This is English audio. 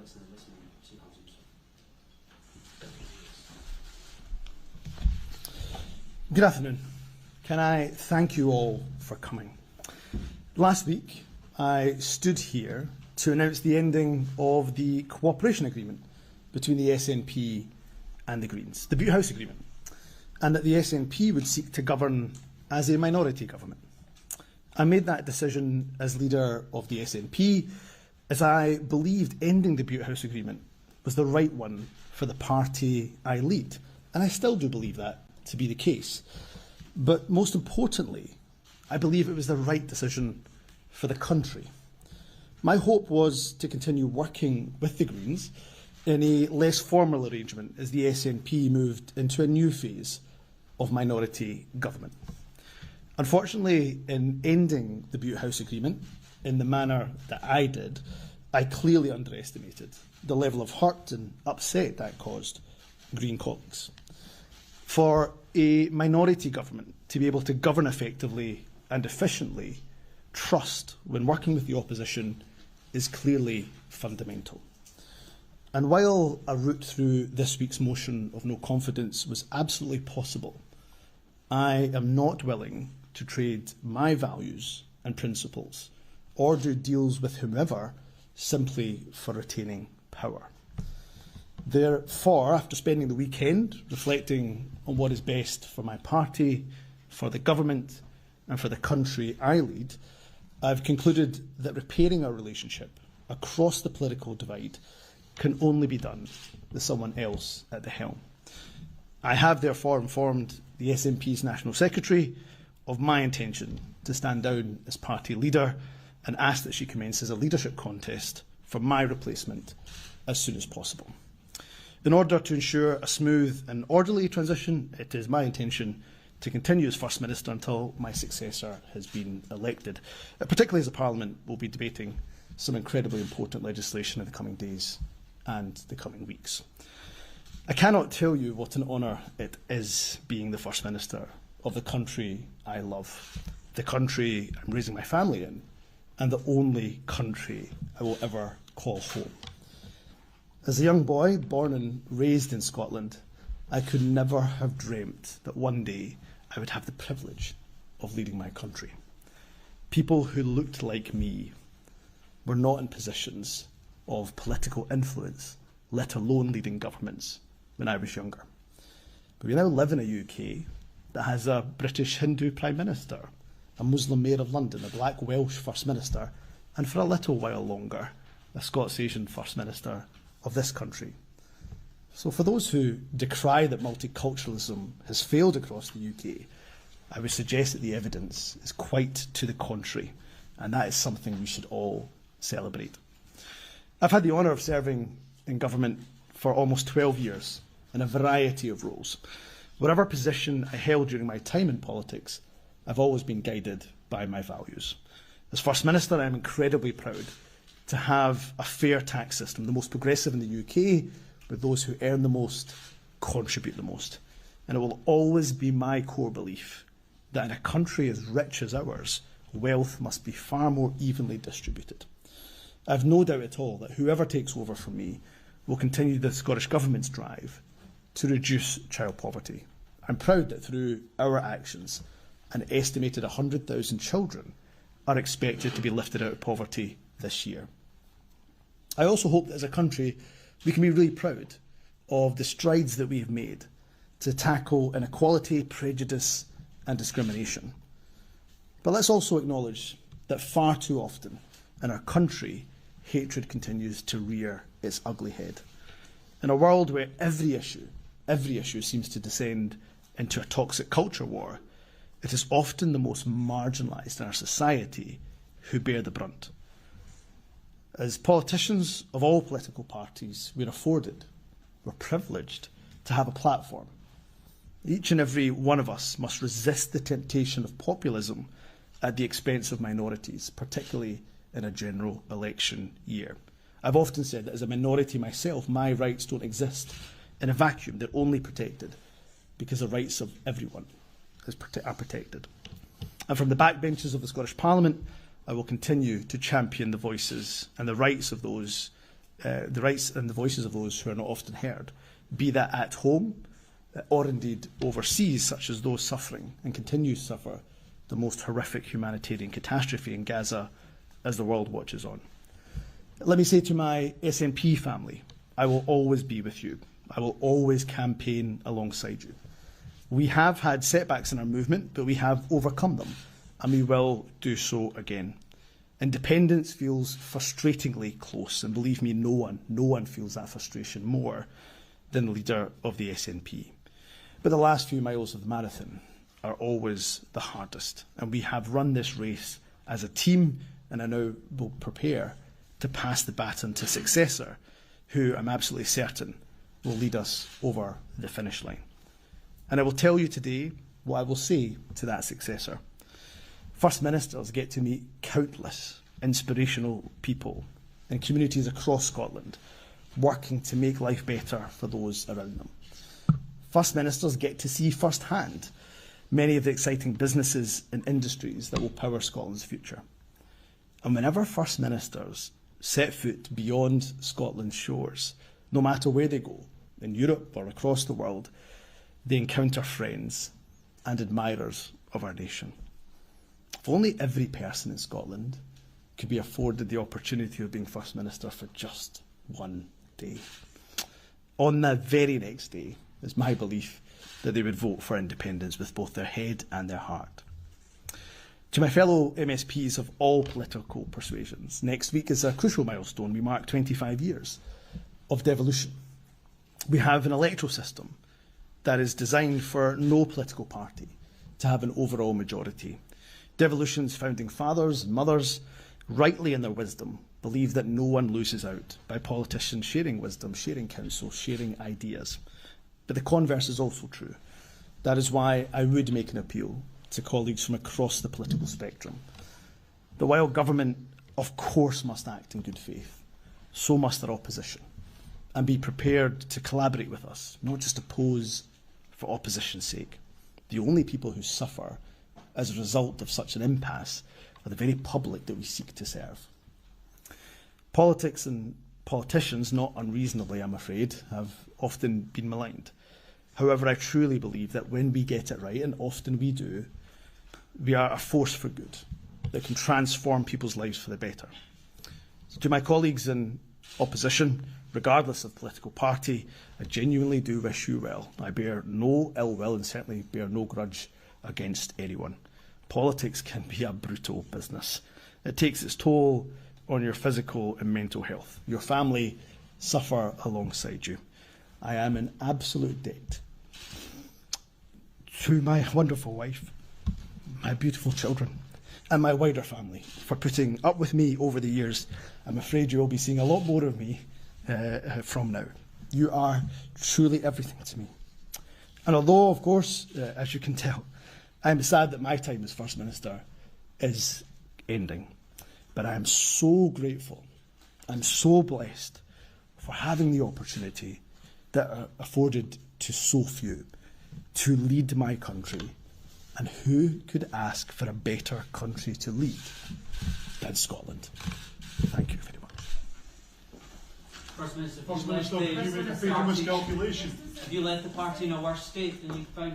person listening sometimes himself. Good afternoon. Can I thank you all for coming? Last week, I stood here to announce the ending of the cooperation agreement between the SNP and the Greens, the Butte House Agreement, and that the SNP would seek to govern as a minority government. I made that decision as leader of the SNP as I believed ending the Butte House Agreement was the right one for the party I lead, and I still do believe that to be the case. But most importantly, I believe it was the right decision for the country. My hope was to continue working with the Greens in a less formal arrangement as the SNP moved into a new phase of minority government. Unfortunately, in ending the Butte House Agreement in the manner that I did, I clearly underestimated the level of hurt and upset that caused Green colleagues. For a minority government to be able to govern effectively and efficiently, trust when working with the opposition is clearly fundamental. And while a route through this week's motion of no confidence was absolutely possible, I am not willing to trade my values and principles or do deals with whomever simply for retaining power. Therefore, after spending the weekend reflecting on what is best for my party, for the government and for the country I lead, I've concluded that repairing our relationship across the political divide can only be done with someone else at the helm. I have therefore informed the SNP's National Secretary of my intention to stand down as party leader and ask that she commences a leadership contest for my replacement as soon as possible. In order to ensure a smooth and orderly transition, it is my intention to continue as First Minister until my successor has been elected, particularly as the Parliament will be debating some incredibly important legislation in the coming days and the coming weeks. I cannot tell you what an honour it is being the First Minister of the country I love, the country I'm raising my family in, and the only country I will ever call home. As a young boy born and raised in Scotland, I could never have dreamt that one day I would have the privilege of leading my country. People who looked like me were not in positions of political influence, let alone leading governments, when I was younger. But we now live in a UK that has a British Hindu Prime Minister, a Muslim Mayor of London, a Black Welsh First Minister, and for a little while longer, a Scots Asian First Minister of this country. So for those who decry that multiculturalism has failed across the UK, I would suggest that the evidence is quite to the contrary, and that is something we should all celebrate. I've had the honour of serving in government for almost 12 years in a variety of roles. Whatever position I held during my time in politics, I've always been guided by my values. As First Minister, I'm incredibly proud to have a fair tax system, the most progressive in the UK, where those who earn the most contribute the most. And it will always be my core belief that in a country as rich as ours, wealth must be far more evenly distributed. I have no doubt at all that whoever takes over from me will continue the Scottish Government's drive to reduce child poverty. I'm proud that through our actions, an estimated 100,000 children are expected to be lifted out of poverty this year. I also hope that as a country we can be really proud of the strides that we have made to tackle inequality, prejudice and discrimination. But let's also acknowledge that far too often in our country, hatred continues to rear its ugly head. In a world where every issue seems to descend into a toxic culture war, it is often the most marginalised in our society who bear the brunt. As politicians of all political parties, we're privileged to have a platform. Each and every one of us must resist the temptation of populism at the expense of minorities, particularly in a general election year. I've often said that as a minority myself, my rights don't exist in a vacuum. They're only protected because the rights of everyone are protected. And from the backbenches of the Scottish Parliament, I will continue to champion the voices and the rights of those the rights and the voices of those who are not often heard, be that at home or indeed overseas, such as those suffering and continue to suffer the most horrific humanitarian catastrophe in Gaza as the world watches on. Let me say to my SNP family, I will always be with you. I will always campaign alongside you. We have had setbacks in our movement, but we have overcome them, and we will do so again. Independence feels frustratingly close, and believe me, no one feels that frustration more than the leader of the SNP. But the last few miles of the marathon are always the hardest, and we have run this race as a team, and I now will prepare to pass the baton to a successor who I'm absolutely certain will lead us over the finish line. And I will tell you today what I will say to that successor. First Ministers get to meet countless inspirational people in communities across Scotland working to make life better for those around them. First Ministers get to see firsthand many of the exciting businesses and industries that will power Scotland's future. And whenever First Ministers set foot beyond Scotland's shores, no matter where they go, in Europe or across the world, they encounter friends and admirers of our nation. If only every person in Scotland could be afforded the opportunity of being First Minister for just one day. On the very next day, it's my belief that they would vote for independence with both their head and their heart. To my fellow MSPs of all political persuasions, next week is a crucial milestone. We mark 25 years of devolution. We have an electoral system that is designed for no political party to have an overall majority. Devolution's founding fathers and mothers, rightly in their wisdom, believe that no one loses out by politicians sharing wisdom, sharing counsel, sharing ideas. But the converse is also true. That is why I would make an appeal to colleagues from across the political spectrum. The while government, of course, must act in good faith, so must their opposition, and be prepared to collaborate with us, not just oppose for opposition's sake. The only people who suffer as a result of such an impasse are the very public that we seek to serve. Politics and politicians, not unreasonably, I'm afraid, have often been maligned. However, I truly believe that when we get it right, and often we do, we are a force for good that can transform people's lives for the better. So to my colleagues in opposition, regardless of political party, I genuinely do wish you well. I bear no ill will and certainly bear no grudge against anyone. Politics can be a brutal business. It takes its toll on your physical and mental health. Your family suffer alongside you. I am in absolute debt to my wonderful wife, my beautiful children, and my wider family for putting up with me over the years. I'm afraid you will be seeing a lot more of me from now. You are truly everything to me. And although, of course, as you can tell, I'm sad that my time as First Minister is ending, but I am so grateful, I'm so blessed for having the opportunity that are afforded to so few to lead my country. And who could ask for a better country to lead than Scotland? Thank you very much. First Minister, have you left the party in a worse state than you found it?